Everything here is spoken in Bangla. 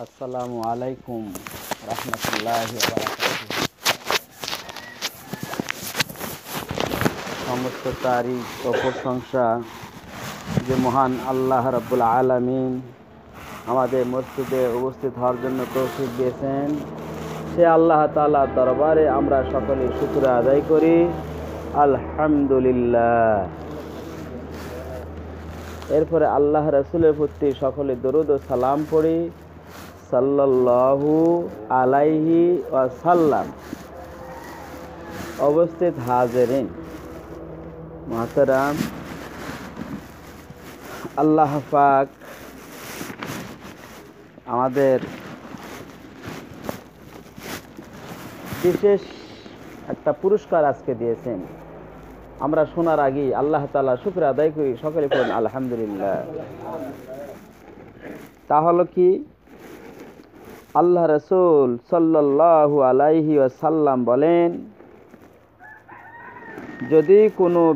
আসসালামু আলাইকুম রহমতুল্লাহি ওয়া বারাকাতুহু। সমস্ত তারিফ ও প্রশংসা যে মহান আল্লাহ রাব্বুল আলামিন আমাদের মসজিদে উপস্থিত হওয়ার জন্য তৌফিক দিয়েছেন, সে আল্লাহ তাআলার দরবারে আমরা সকলে শুকর আদায় করি। আলহামদুলিল্লাহ। এরপরে আল্লাহ রাসূলের প্রতি সকলে দরুদ ও সালাম পড়ি। সাল্লাল্লাহু আলাইহি ওয়াসাল্লাম। অবস্থিত হাজিরিন মুহতারাম, আল্লাহ পাক আমাদের বিশেষ একটা পুরস্কার আজকে দিয়েছেন। আমরা শোনার আগেই আল্লাহ তাআলা শুকর আদায় করি, সকলে পড়ুন আলহামদুলিল্লাহ। তা হলো কি, আল্লাহ রাসূল সাল্লাল্লাহু আলাইহি ওয়াসাল্লাম বলেন, যদি কোনো